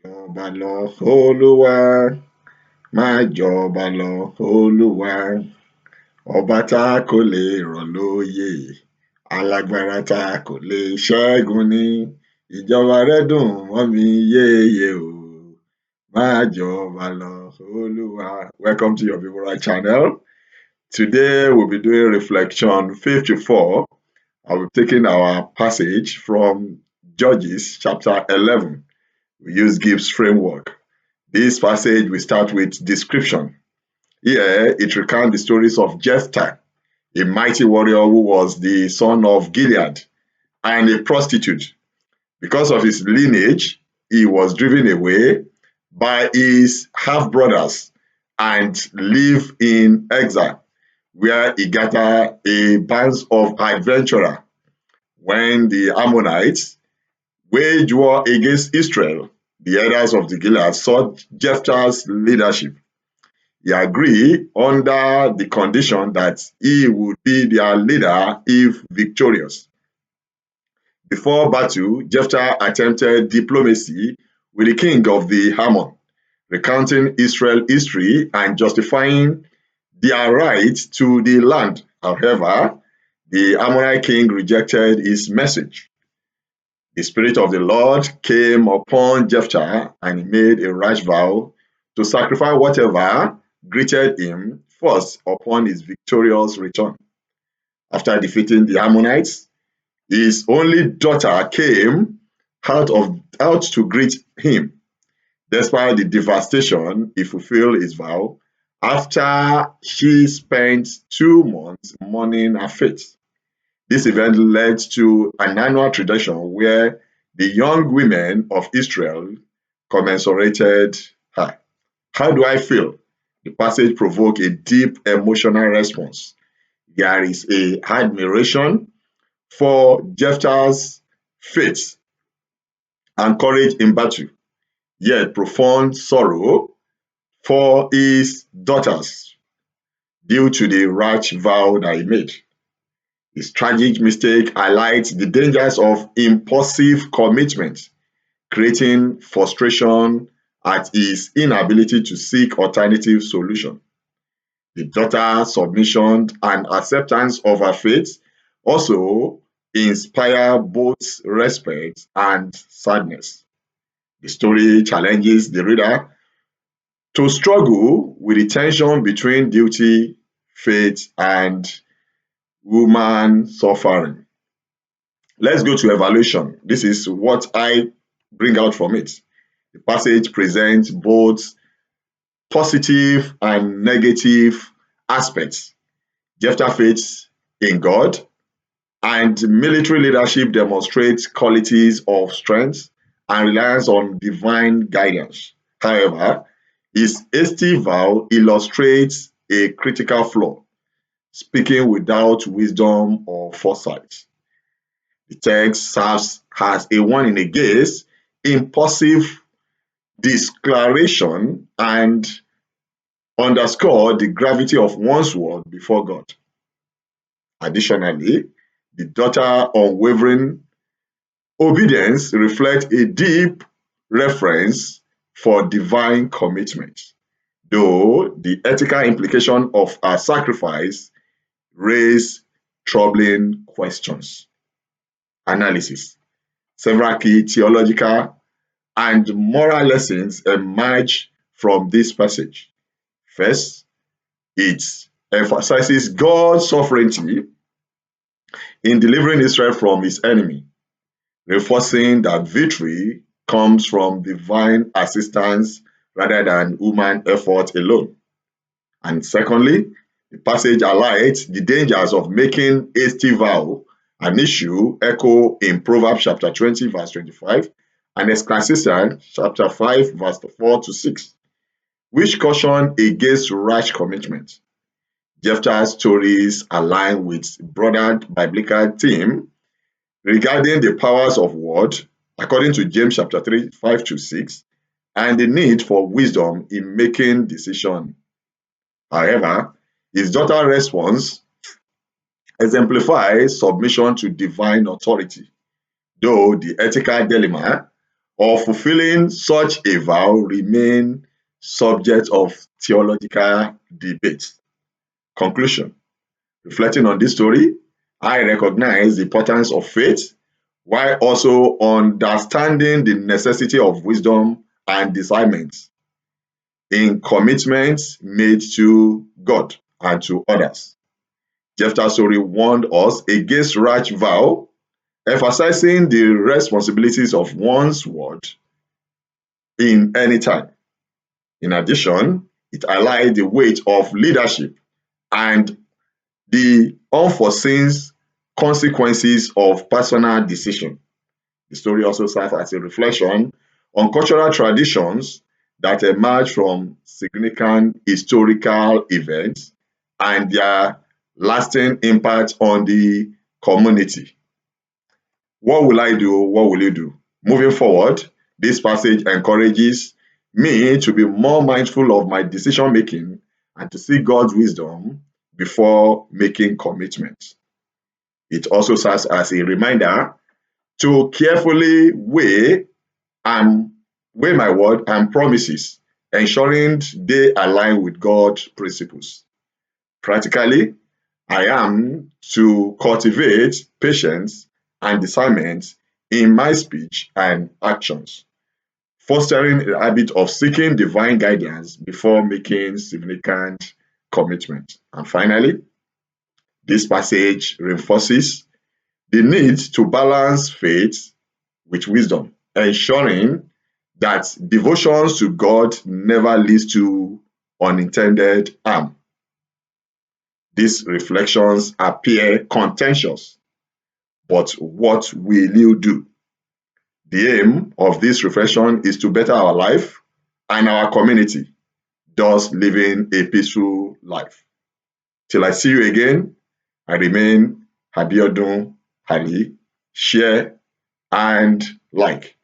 Jọba lọ Olúwa, máa jọba lọ Olúwa, ọba tá kò lè rọ̀ lóyè, alágbára tá kò lè ṣẹ́gun ni, ìjọba rẹ̀ dùn mọ́ mi yéye o, máa jọba lọ Olúwa. Welcome to your favorite channel. Today we'll be doing reflection 54. I'll be taking our passage from Judges chapter 11. We use Gibbs framework. This passage we start with description. Here it recounts the stories of Jephthah, a mighty warrior who was the son of Gilead and a prostitute. Because of his lineage, he was driven away by his half-brothers and lived in exile, where he gathered a band of adventurers. When the Ammonites waged war against Israel, the elders of the Gilead sought Jephthah's leadership. He agreed under the condition that he would be their leader if victorious. Before battle, Jephthah attempted diplomacy with the king of the Ammon, recounting Israel's history and justifying their right to the land. However, the Ammonite king rejected his message. The Spirit of the Lord came upon Jephthah, and he made a rash vow to sacrifice whatever greeted him first upon his victorious return. After defeating the Ammonites, his only daughter came out to greet him. Despite the devastation, he fulfilled his vow after she spent 2 months mourning her fate. This event led to an annual tradition where the young women of Israel commiserated her. How do I feel? The passage provoked a deep emotional response. There is an admiration for Jephthah's faith and courage in battle, yet profound sorrow for his daughters due to the rash vow that he made. His tragic mistake highlights the dangers of impulsive commitment, creating frustration at his inability to seek alternative solutions. The daughter's submission and acceptance of her fate also inspire both respect and sadness. The story challenges the reader to struggle with the tension between duty, faith, and human suffering. Let's go to evaluation. This is what I bring out from it. The passage presents both positive and negative aspects. Jephthah's faith in God and military leadership demonstrates qualities of strength and reliance on divine guidance. However, his hasty vow illustrates a critical flaw, speaking without wisdom or foresight. The text serves as a warning against impulsive declaration and underscore the gravity of one's word before God. Additionally, the daughter's unwavering obedience reflects a deep reverence for divine commitment, though the ethical implication of her sacrifice raise troubling questions. Analysis. Several key theological and moral lessons emerge from this passage. First, it emphasizes God's sovereignty in delivering Israel from his enemy, reinforcing that victory comes from divine assistance rather than human effort alone. And secondly, the passage highlights the dangers of making hasty vow, an issue echo in Proverbs chapter 20, verse 25, and Ecclesiastes chapter 5, verse 4 to 6, which caution against rash commitment. Jephthah's stories align with broader biblical theme regarding the powers of word, according to James chapter 3, 5 to 6, and the need for wisdom in making decisions. However, his daughter's response exemplifies submission to divine authority, though the ethical dilemma or fulfilling such a vow remain subject of theological debate. Conclusion. Reflecting on this story, I recognize the importance of faith while also understanding the necessity of wisdom and discernment in commitments made to God and to others. Jephthah's story warned us against rash vow, emphasizing the responsibilities of one's word in any time. In addition, it highlights the weight of leadership and the unforeseen consequences of personal decision. The story also serves as a reflection on cultural traditions that emerge from significant historical events and their lasting impact on the community. What will I do? What will you do? Moving forward, this passage encourages me to be more mindful of my decision making and to seek God's wisdom before making commitments. It also serves as a reminder to carefully and weigh my word and promises, ensuring they align with God's principles. Practically, I am to cultivate patience and discernment in my speech and actions, fostering a habit of seeking divine guidance before making significant commitments. And finally, this passage reinforces the need to balance faith with wisdom, ensuring that devotions to God never leads to unintended harm. These reflections appear contentious, but what will you do? The aim of this reflection is to better our life and our community, thus living a peaceful life. Till I see you again, I remain Abiodun-Alli. Share and like.